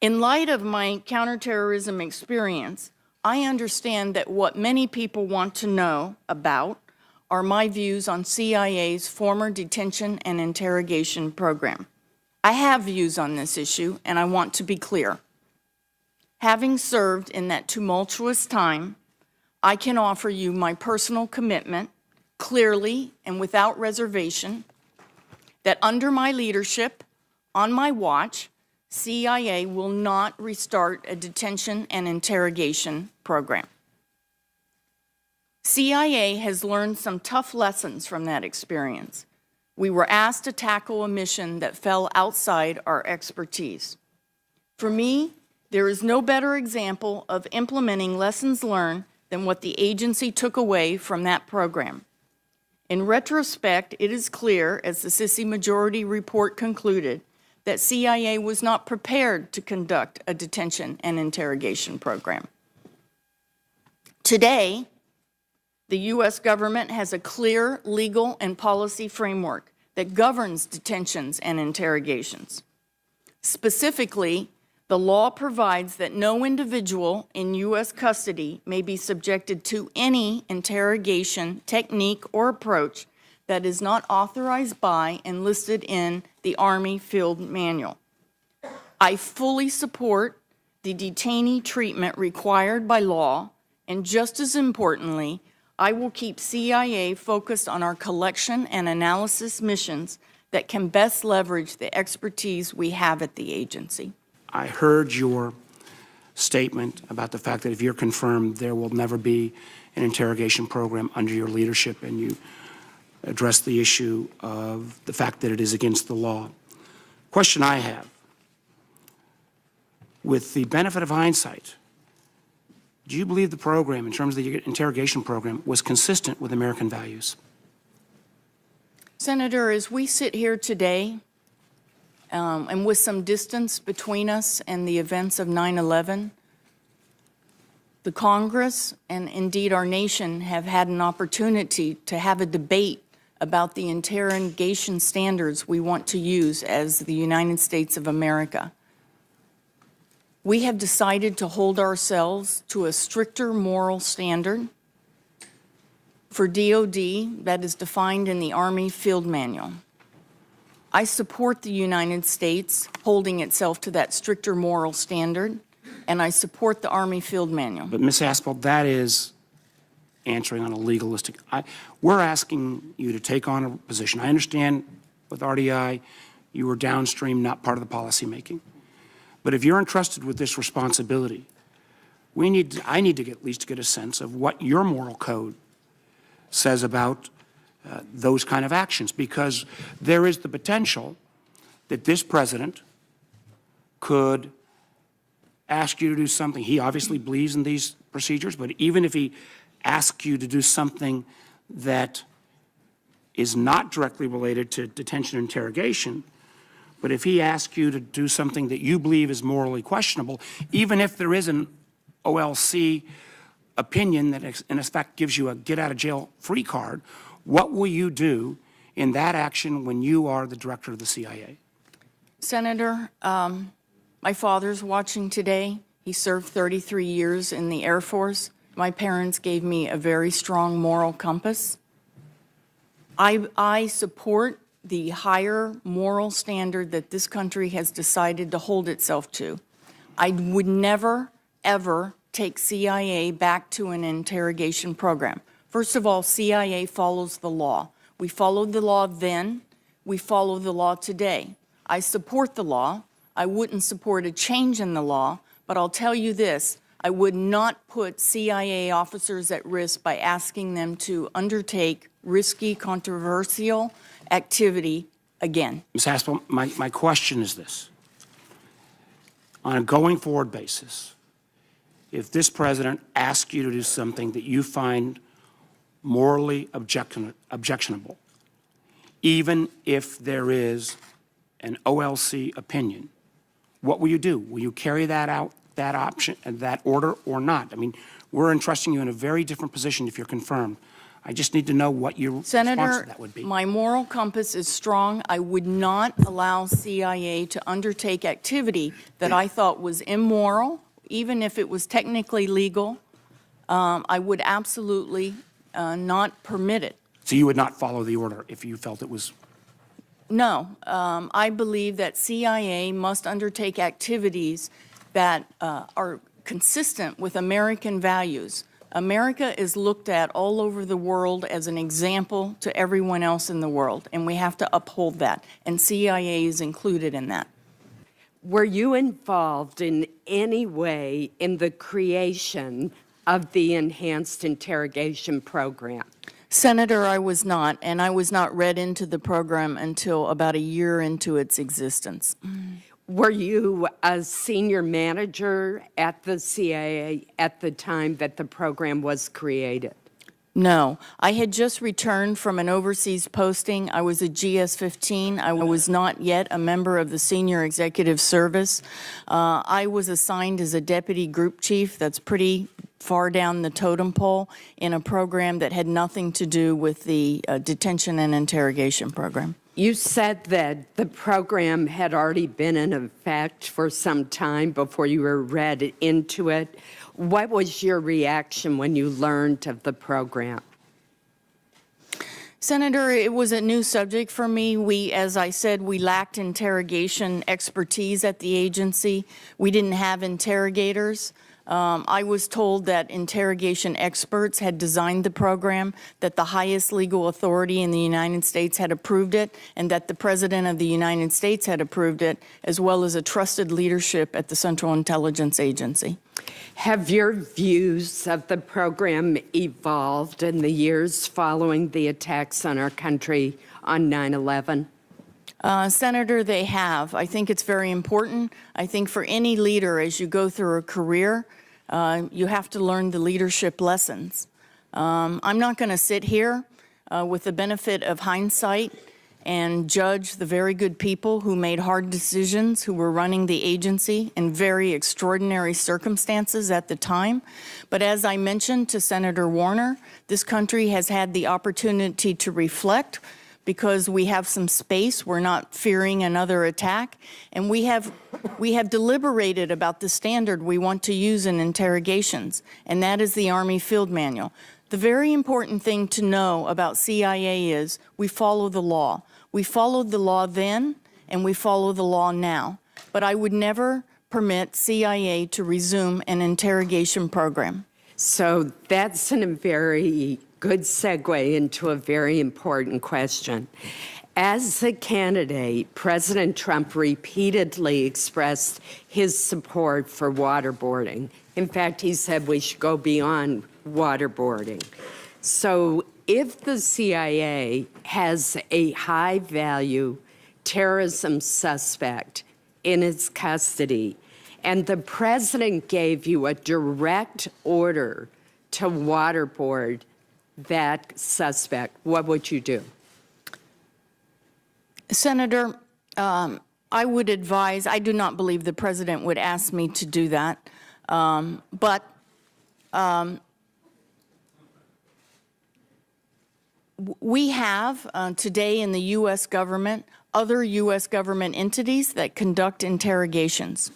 In light of my counterterrorism experience, I understand that what many people want to know about are my views on CIA's former detention and interrogation program. I have views on this issue, and I want to be clear. Having served in that tumultuous time, I can offer you my personal commitment, clearly and without reservation, that under my leadership, on my watch, CIA will not restart a detention and interrogation program. CIA has learned some tough lessons from that experience. We were asked to tackle a mission that fell outside our expertise. For me, there is no better example of implementing lessons learned than what the agency took away from that program. In retrospect, it is clear, as the Sisi Majority Report concluded, that CIA was not prepared to conduct a detention and interrogation program. Today, the U.S. government has a clear legal and policy framework that governs detentions and interrogations. Specifically, the law provides that no individual in U.S. custody may be subjected to any interrogation technique or approach that is not authorized by and listed in the Army Field Manual. I fully support the detainee treatment required by law, and just as importantly, I will keep CIA focused on our collection and analysis missions that can best leverage the expertise we have at the agency. I heard your statement about the fact that if you're confirmed, there will never be an interrogation program under your leadership, and you addressed the issue of the fact that it is against the law. Question I have, with the benefit of hindsight, do you believe the program, in terms of the interrogation program, was consistent with American values? Senator, as we sit here today, and with some distance between us and the events of 9/11, the Congress and indeed our nation have had an opportunity to have a debate about the interrogation standards we want to use as the United States of America. We have decided to hold ourselves to a stricter moral standard for DOD that is defined in the Army Field Manual. I support the United States holding itself to that stricter moral standard, and I support the Army Field Manual. But Ms. Haspel, that is answering on a legalistic. We're asking you to take on a position. I understand with RDI you were downstream, not part of the policy making. But if you're entrusted with this responsibility, I need to at least get a sense of what your moral code says about those kind of actions, because there is the potential that this president could ask you to do something. He obviously believes in these procedures, but even if he asks you to do something that is not directly related to detention and interrogation, but if he asks you to do something that you believe is morally questionable, even if there is an OLC opinion that in effect gives you a get-out-of-jail-free card, what will you do in that action when you are the director of the CIA? Senator, my father's watching today. He served 33 years in the Air Force. My parents gave me a very strong moral compass. I support the higher moral standard that this country has decided to hold itself to. I would never, ever take CIA back to an interrogation program. First of all, CIA follows the law. We followed the law then. We follow the law today. I support the law. I wouldn't support a change in the law, but I'll tell you this, I would not put CIA officers at risk by asking them to undertake risky, controversial activity again. Ms. Haspel, my question is this. On a going forward basis, if this president asks you to do something that you find morally objectionable, even if there is an OLC opinion, what will you do? Will you carry that out, that option, and that order, or not? I mean, we're entrusting you in a very different position if you're confirmed. I just need to know what your response to Senator, that would be. my moral compass is strong. I would not allow CIA to undertake activity that I thought was immoral, even if it was technically legal. I would absolutely not permit it. So you would not follow the order if you felt it was? No, I believe that CIA must undertake activities that are consistent with American values. America is looked at all over the world as an example to everyone else in the world, and we have to uphold that, and CIA is included in that. Were you involved in any way in the creation of the enhanced interrogation program? Senator, I was not, and I was not read into the program until about a year into its existence. Were you a senior manager at the CIA at the time that the program was created? No, I had just returned from an overseas posting. I was a GS-15. I was not yet a member of the Senior Executive Service. I was assigned as a deputy group chief. That's pretty far down the totem pole in a program that had nothing to do with the detention and interrogation program. You said that the program had already been in effect for some time before you were read into it. What was your reaction when you learned of the program? Senator, it was a new subject for me. As I said, we lacked interrogation expertise at the agency. We didn't have interrogators. I was told that interrogation experts had designed the program, that the highest legal authority in the United States had approved it, and that the President of the United States had approved it, as well as a trusted leadership at the Central Intelligence Agency. Have your views of the program evolved in the years following the attacks on our country on 9/11? Senator, they have. I think it's very important. I think for any leader, as you go through a career, you have to learn the leadership lessons. I'm not going to sit here with the benefit of hindsight and judge the very good people who made hard decisions, who were running the agency in very extraordinary circumstances at the time. But as I mentioned to Senator Warner, this country has had the opportunity to reflect because we have some space. We're not fearing another attack. And we have deliberated about the standard we want to use in interrogations, and that is the Army Field Manual. The very important thing to know about CIA is we follow the law. We followed the law then, and we follow the law now. But I would never permit CIA to resume an interrogation program. So that's a very good segue into a very important question. As a candidate, President Trump repeatedly expressed his support for waterboarding. In fact, he said we should go beyond waterboarding. So if the CIA has a high-value terrorism suspect in its custody, and the president gave you a direct order to waterboard that suspect, what would you do? Senator, I would advise, I do not believe the president would ask me to do that, but we have today in the U.S. government other U.S. government entities that conduct interrogations.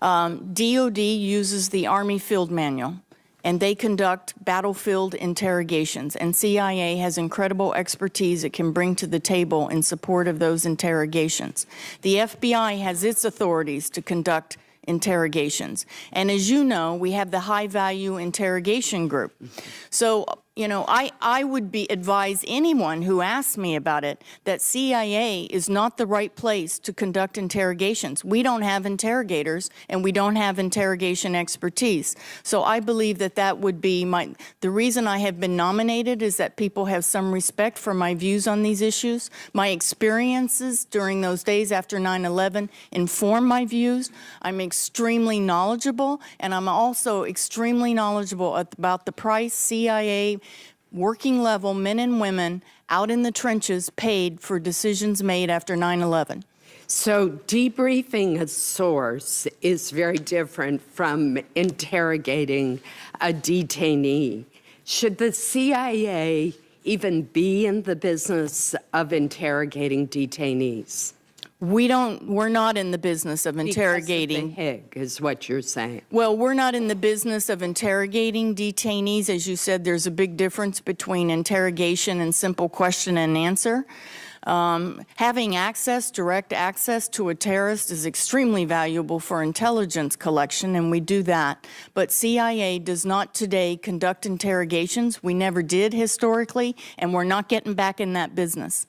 DOD uses the Army Field Manual, and they conduct battlefield interrogations, and CIA has incredible expertise it can bring to the table in support of those interrogations. The FBI has its authorities to conduct interrogations, and as you know, we have the high-value interrogation group. So, you know, I would advise anyone who asks me about it that CIA is not the right place to conduct interrogations. We don't have interrogators, and we don't have interrogation expertise. So I believe that that would be the reason I have been nominated is that people have some respect for my views on these issues. My experiences during those days after 9/11 inform my views. I'm extremely knowledgeable, and I'm also extremely knowledgeable about the price CIA working level men and women out in the trenches paid for decisions made after 9/11. So debriefing a source is very different from interrogating a detainee. Should the CIA even be in the business of interrogating detainees? We're not in the business of interrogating. Because of the Hague is what you're saying. Well, we're not in the business of interrogating detainees. As you said, there's a big difference between interrogation and simple question and answer. Having direct access to a terrorist is extremely valuable for intelligence collection, and we do that. But CIA does not today conduct interrogations. We never did historically, and we're not getting back in that business.